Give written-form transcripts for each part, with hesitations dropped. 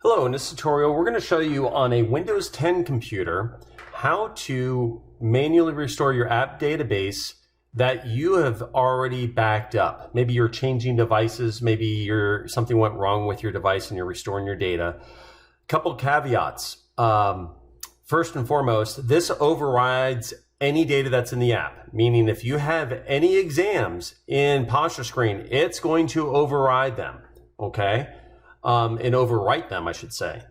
Hello, in this tutorial we're going to show you on a Windows 10 computer how to manually restore your app database that you have already backed up. Maybe you're changing devices, maybe something went wrong with your device and you're restoring your data. Couple caveats. First and foremost, this overrides any data that's in the app, meaning if you have any exams in Posture Screen, it's going to override them, okay? And overwrite them, I should say.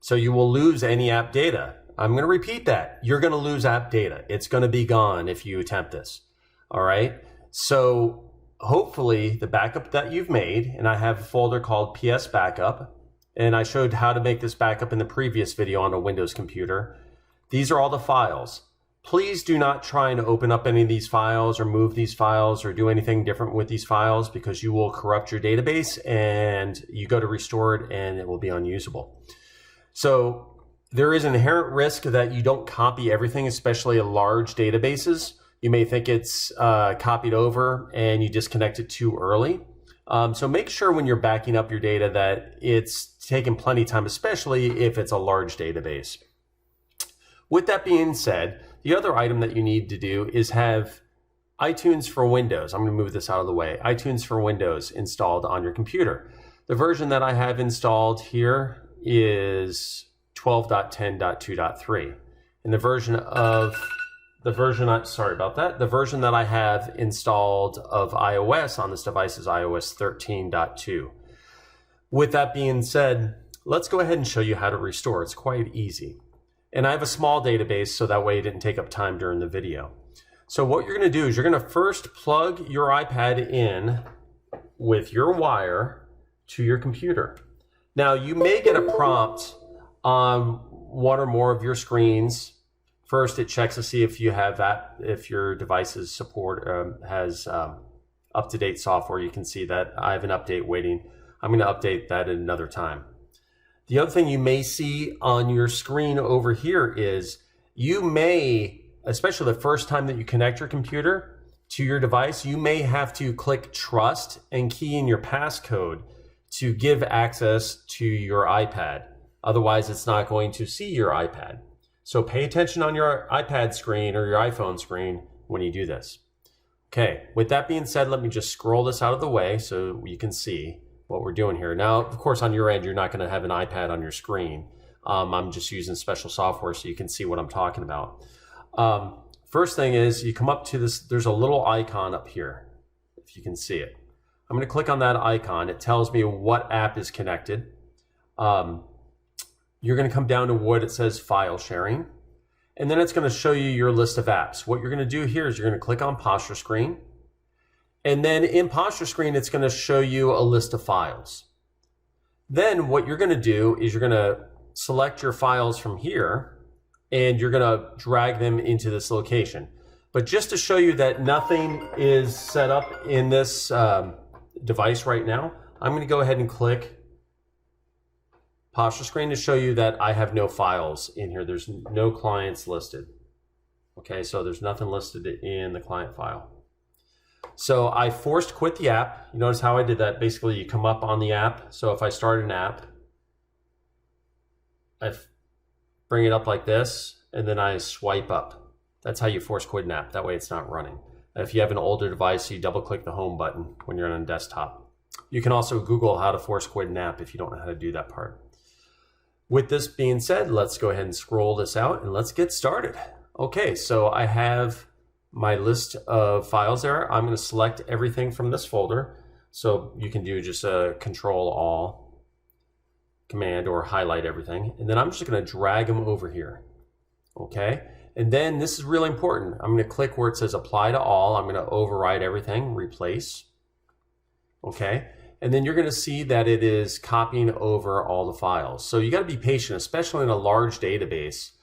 So you will lose any app data. I'm going to repeat that. You're going to lose app data. It's going to be gone if you attempt this. All right. So hopefully the backup that you've made, and I have a folder called PS Backup, and I showed how to make this backup in the previous video on a Windows computer. These are all the files. Please do not try and open up any of these files or move these files or do anything different with these files, because you will corrupt your database and you go to restore it and it will be unusable. So there is an inherent risk that you don't copy everything, especially in large databases. You may think it's copied over and you disconnect it too early. So make sure when you're backing up your data that it's taken plenty of time, especially if it's a large database. With that being said, the other item that you need to do is have iTunes for Windows. I'm going to move this out of the way. iTunes for Windows installed on your computer. The version that I have installed here is 12.10.2.3. And the version that I have installed of iOS on this device is iOS 13.2. With that being said, let's go ahead and show you how to restore. It's quite easy. And I have a small database, so that way it didn't take up time during the video. So what you're going to do is you're going to first plug your iPad in with your wire to your computer. Now you may get a prompt on one or more of your screens. First, it checks to see if you have that, if your device's support has up-to-date software. You can see that I have an update waiting. I'm going to update that at another time. The other thing you may see on your screen over here is you may, especially the first time that you connect your computer to your device, you may have to click trust and key in your passcode to give access to your iPad. Otherwise, it's not going to see your iPad. So pay attention on your iPad screen or your iPhone screen when you do this. Okay, with that being said, let me just scroll this out of the way so you can see what we're doing here. Now, of course, on your end, you're not going to have an iPad on your screen. I'm just using special software so you can see what I'm talking about. First thing is you come up to this, there's a little icon up here, if you can see it. I'm going to click on that icon. It tells me what app is connected. You're going to come down to what it says file sharing, and then it's going to show you your list of apps. What you're going to do here is you're going to click on Posture Screen. And then in Posture Screen, it's going to show you a list of files. Then what you're going to do is you're going to select your files from here and you're going to drag them into this location. But just to show you that nothing is set up in this device right now, I'm going to go ahead and click Posture Screen to show you that I have no files in here. There's no clients listed. Okay, so there's nothing listed in the client file. So I forced quit the app. You notice how I did that. Basically, you come up on the app. So if I start an app, I bring it up like this, and then I swipe up. That's how you force quit an app. That way it's not running. If you have an older device, you double click the home button when you're on a desktop. You can also Google how to force quit an app if you don't know how to do that part. With this being said, let's go ahead and scroll this out and let's get started. Okay, so I have my list of files there. I'm going to select everything from this folder. So you can do just a Control All command or highlight everything. And then I'm just going to drag them over here. Okay. And then this is really important. I'm going to click where it says apply to all. I'm going to override everything, replace. Okay. And then you're going to see that it is copying over all the files. So you got to be patient, especially in a large database.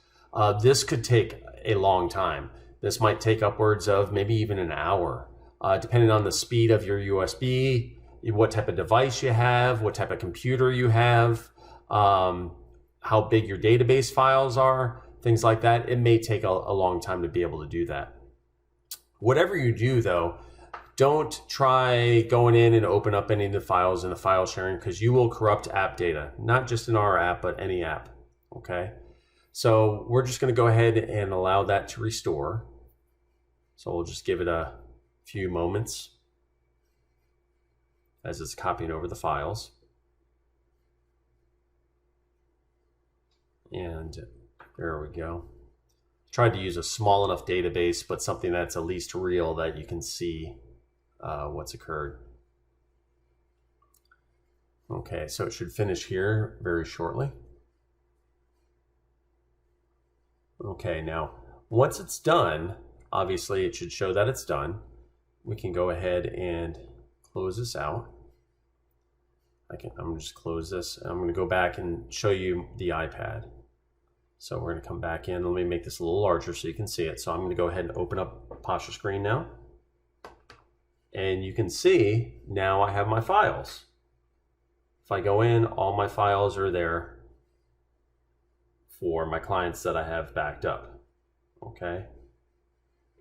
This could take a long time. This might take upwards of maybe even an hour, depending on the speed of your USB, what type of device you have, what type of computer you have, how big your database files are, things like that. It may take a long time to be able to do that. Whatever you do, though, Don't try going in and open up any of the files in the file sharing, because you will corrupt app data, not just in our app, but any app, okay? So we're just gonna go ahead and allow that to restore. So we'll just give it a few moments as it's copying over the files. And there we go. Tried to use a small enough database, but something that's at least real that you can see what's occurred. Okay, so it should finish here very shortly. Okay, now once it's done, obviously it should show that it's done. We can go ahead and close this out. I'm gonna just close this. I'm gonna go back and show you the iPad. So we're gonna come back in. Let me make this a little larger so you can see it. So I'm gonna go ahead and open up PosturaScreen now. And you can see now I have my files. If I go in, all my files are there for my clients that I have backed up, okay?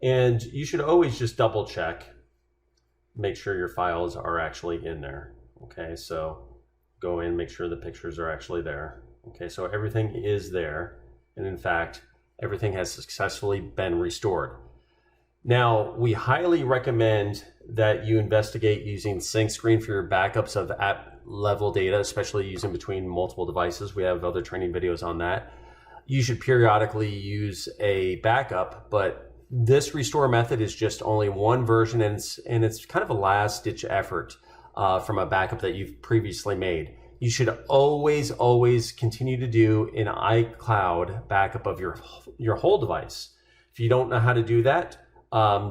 And you should always just double check, make sure your files are actually in there, okay? So go in, make sure the pictures are actually there, okay? So everything is there, and in fact, everything has successfully been restored. Now, we highly recommend that you investigate using SyncScreen for your backups of app level data, especially using between multiple devices. We have other training videos on that. You should periodically use a backup, but this restore method is just only one version, and it's kind of a last ditch effort from a backup that you've previously made. You should always continue to do an iCloud backup of your whole device. If you don't know how to do that,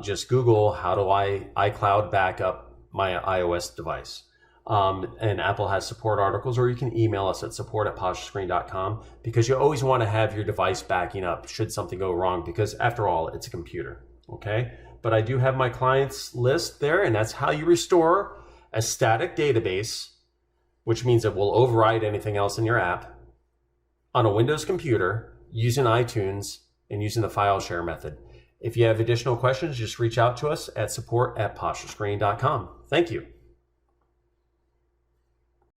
just Google how do I iCloud backup my iOS device. And Apple has support articles, or you can email us at support@posturascreen.com, because you always want to have your device backing up should something go wrong, because after all, it's a computer, okay? But I do have my clients list there, and that's how you restore a static database, which means it will override anything else in your app, on a Windows computer using iTunes and using the file share method. If you have additional questions, just reach out to us at support@posturascreen.com. Thank you.